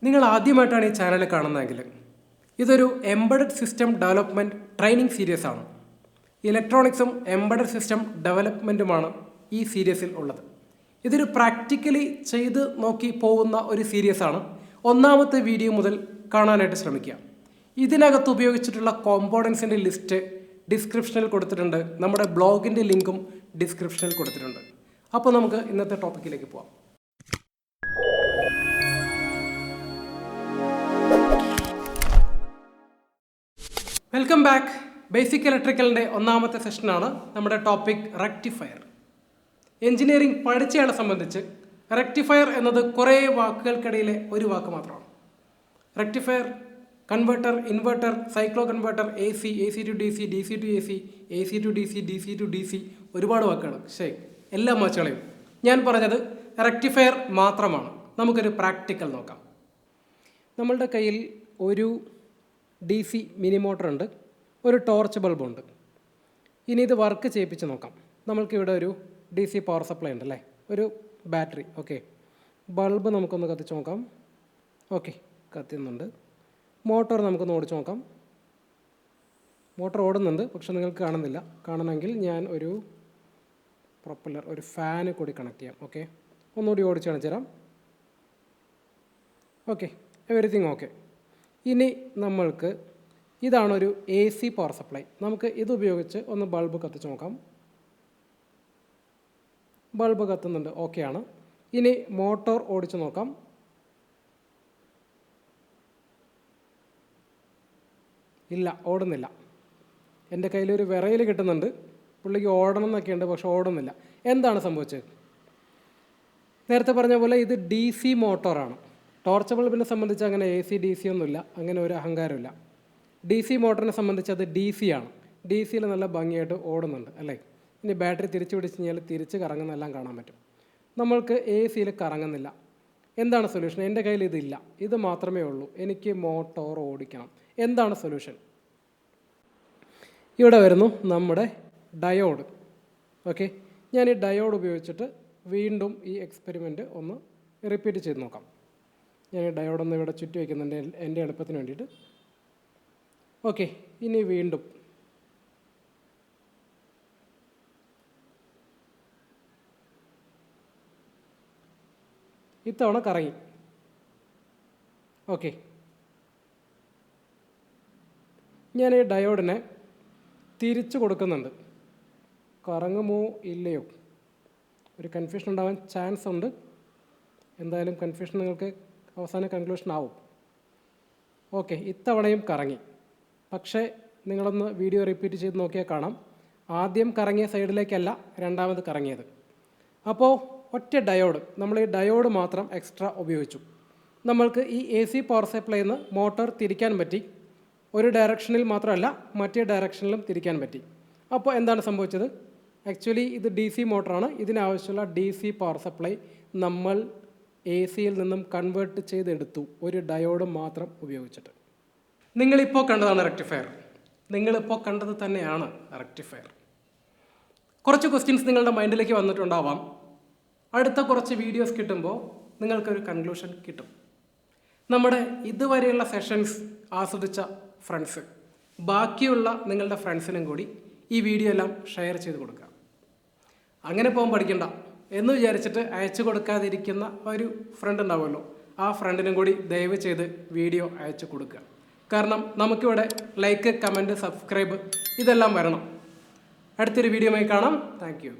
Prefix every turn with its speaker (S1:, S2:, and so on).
S1: നിങ്ങൾ ആദ്യമായിട്ടാണ് ഈ ചാനൽ കാണുന്നതെങ്കിൽ ഇതൊരു embedded system development training series ആണ്. ഇലക്ട്രോണിക്സും എംബഡഡ് സിസ്റ്റം ഡെവലപ്മെൻറ്റുമാണ് ഈ സീരീസിൽ ഉള്ളത്. ഇതൊരു പ്രാക്ടിക്കലി ചെയ്ത് നോക്കി പോകുന്ന ഒരു സീരീസ് ആണ്. ഒന്നാമത്തെ വീഡിയോ മുതൽ കാണാനായിട്ട് ശ്രമിക്കുക. ഇതിനകത്ത് ഉപയോഗിച്ചിട്ടുള്ള കോമ്പോണൻസിൻ്റെ ലിസ്റ്റ് ഡിസ്ക്രിപ്ഷനിൽ കൊടുത്തിട്ടുണ്ട്. നമ്മുടെ ബ്ലോഗിൻ്റെ ലിങ്കും ഡിസ്ക്രിപ്ഷനിൽ കൊടുത്തിട്ടുണ്ട്. അപ്പോൾ നമുക്ക് ഇന്നത്തെ ടോപ്പിക്കിലേക്ക് പോവാം. Welcome back. ബേസിക് ഇലക്ട്രിക്കലിൻ്റെ ഒന്നാമത്തെ സെഷനാണ്. നമ്മുടെ ടോപ്പിക് റെക്ടിഫയർ. എഞ്ചിനീയറിംഗ് പഠിച്ചയാളെ സംബന്ധിച്ച് റെക്ടിഫയർ എന്നത് കുറേ വാക്കുകൾക്കിടയിലെ ഒരു വാക്ക് മാത്രമാണ്. Rectifier, converter, inverter, cycloconverter, AC, AC to DC, DC to AC, AC to DC, DC to DC, ഒരുപാട് വാക്കുകൾ. ശരി, എല്ലാ മാച്ചുകളെയും ഞാൻ പറഞ്ഞത് റെക്ടിഫയർ മാത്രമാണ്. നമുക്കൊരു പ്രാക്ടിക്കൽ നോക്കാം. നമ്മളുടെ കയ്യിൽ ഒരു DC മിനി മോട്ടറുണ്ട്, ഒരു ടോർച്ച് ബൾബുണ്ട്. ഇനി ഇത് വർക്ക് ചെയ്യിപ്പിച്ച് നോക്കാം. നമ്മൾക്കിവിടെ ഒരു DC പവർ സപ്ലൈ ഉണ്ടല്ലേ, ഒരു ബാറ്ററി. ഓക്കെ, ബൾബ് നമുക്കൊന്ന് കത്തിച്ച് നോക്കാം. ഓക്കെ, കത്തുന്നുണ്ട്. മോട്ടോർ നമുക്കൊന്ന് ഓടിച്ച് നോക്കാം. മോട്ടോർ ഓടുന്നുണ്ട്, പക്ഷെ നിങ്ങൾക്ക് കാണുന്നില്ല. കാണണമെങ്കിൽ ഞാൻ ഒരു പ്രൊപ്പല്ലർ, ഒരു ഫാന് കൂടി കണക്ട് ചെയ്യാം. ഓക്കെ, ഒന്നുകൂടി ഓടിച്ച് കാണിച്ചു തരാം. Okay, everything okay. ഇനി നമ്മൾക്ക് ഇതാണൊരു AC പവർ സപ്ലൈ. നമുക്ക് ഇതുപയോഗിച്ച് ഒന്ന് ബൾബ് കത്തിച്ച് നോക്കാം. ബൾബ് കത്തുന്നുണ്ട്, ഓക്കെയാണ്. ഇനി മോട്ടോർ ഓടിച്ച് നോക്കാം. ഇല്ല, ഓടുന്നില്ല. എൻ്റെ കയ്യിലൊരു വിറയിൽ കിട്ടുന്നുണ്ട്, പുള്ളിക്ക് ഓടണം എന്നൊക്കെയുണ്ട്, പക്ഷെ ഓടുന്നില്ല. എന്താണ് സംഭവിച്ചത്? നേരത്തെ പറഞ്ഞ പോലെ ഇത് DC മോട്ടോറാണ്. ടോർച്ച് ബൾബിനെ സംബന്ധിച്ച് അങ്ങനെ AC DC ഒന്നുമില്ല, അങ്ങനെ ഒരു അഹങ്കാരമില്ല. DC മോട്ടറിനെ സംബന്ധിച്ച് അത് DC ആണ്. DCയിൽ നല്ല ഭംഗിയായിട്ട് ഓടുന്നുണ്ട് അല്ലേ. ഇനി ബാറ്ററി തിരിച്ചു പിടിച്ച് കഴിഞ്ഞാൽ തിരിച്ച് കറങ്ങുന്നതെല്ലാം കാണാൻ പറ്റും. നമ്മൾക്ക് ACയിൽ കറങ്ങുന്നില്ല. എന്താണ് സൊല്യൂഷൻ? എൻ്റെ കയ്യിൽ ഇതില്ല, ഇത് മാത്രമേ ഉള്ളൂ. എനിക്ക് മോട്ടോർ ഓടിക്കണം. എന്താണ് സൊല്യൂഷൻ? ഇവിടെ വരുന്നു നമ്മുടെ ഡയോഡ്. ഓക്കെ, ഞാൻ ഈ ഡയോഡ് ഉപയോഗിച്ചിട്ട് വീണ്ടും ഈ എക്സ്പെരിമെൻറ്റ് ഒന്ന് റിപ്പീറ്റ് ചെയ്ത് നോക്കാം. ഞാൻ ഈ ഡയോഡൊന്ന് ഇവിടെ ചുറ്റി വയ്ക്കുന്നുണ്ട് എൻ്റെ എളുപ്പത്തിന് വേണ്ടിയിട്ട്. ഓക്കെ, ഇനി വീണ്ടും ഇത്തവണ കറങ്ങി. ഓക്കെ, ഞാൻ ഈ ഡയോഡിനെ തിരിച്ചു കൊടുക്കുന്നുണ്ട്. കറങ്ങുമോ ഇല്ലയോ? ഒരു കൺഫ്യൂഷൻ ഉണ്ടാവാൻ ചാൻസ് ഉണ്ട്. എന്തായാലും കൺഫ്യൂഷൻ നിങ്ങൾക്ക് അവസാന കൺക്ലൂഷൻ ആവും. ഓക്കെ, ഇത്തവണയും കറങ്ങി. പക്ഷേ നിങ്ങളൊന്ന് വീഡിയോ റിപ്പീറ്റ് ചെയ്ത് നോക്കിയാൽ കാണാം, ആദ്യം കറങ്ങിയ സൈഡിലേക്കല്ല രണ്ടാമത് കറങ്ങിയത്. അപ്പോൾ ഒറ്റ ഡയോഡ്, നമ്മൾ ഈ ഡയോഡ് മാത്രം എക്സ്ട്രാ ഉപയോഗിച്ചു. നമ്മൾക്ക് ഈ AC പവർ സപ്ലൈയിൽ നിന്ന് മോട്ടോർ തിരിക്കാൻ പറ്റി. ഒരു ഡയറക്ഷനിൽ മാത്രമല്ല മറ്റേ ഡയറക്ഷനിലും തിരിക്കാൻ പറ്റി. അപ്പോൾ എന്താണ് സംഭവിച്ചത്? ആക്ച്വലി ഇത് DC മോട്ടറാണ്. ഇതിനാവശ്യമുള്ള DC പവർ സപ്ലൈ നമ്മൾ ACയിൽ നിന്നും കൺവേർട്ട് ചെയ്തെടുത്തു, ഒരു ഡയോഡ് മാത്രം ഉപയോഗിച്ചിട്ട്. നിങ്ങളിപ്പോൾ കണ്ടതാണ് റെക്ടിഫയർ. നിങ്ങളിപ്പോൾ കണ്ടത് തന്നെയാണ് റെക്ടിഫയർ. കുറച്ച് ക്വസ്റ്റ്യൻസ് നിങ്ങളുടെ മൈൻഡിലേക്ക് വന്നിട്ടുണ്ടാവാം. അടുത്ത കുറച്ച് വീഡിയോസ് കിട്ടുമ്പോൾ നിങ്ങൾക്കൊരു കൺക്ലൂഷൻ കിട്ടും. നമ്മുടെ ഇതുവരെയുള്ള സെഷൻസ് ആസ്വദിച്ച ഫ്രണ്ട്സ്, ബാക്കിയുള്ള നിങ്ങളുടെ ഫ്രണ്ട്സിനും കൂടി ഈ വീഡിയോ എല്ലാം ഷെയർ ചെയ്ത് കൊടുക്കുക. അങ്ങനെ പോകാൻ പഠിക്കണ്ട എന്ന് വിചാരിച്ചിട്ട് അയച്ചു കൊടുക്കാതിരിക്കുന്ന ഒരു ഫ്രണ്ട് ഉണ്ടാവുമല്ലോ, ആ ഫ്രണ്ടിനും കൂടി ദയവ് ചെയ്ത് വീഡിയോ അയച്ചു കൊടുക്കുക. കാരണം നമുക്കിവിടെ ലൈക്ക്, കമൻറ്റ്, സബ്സ്ക്രൈബ് ഇതെല്ലാം വരണം. അടുത്തൊരു വീഡിയോയുമായി കാണാം. Thank you.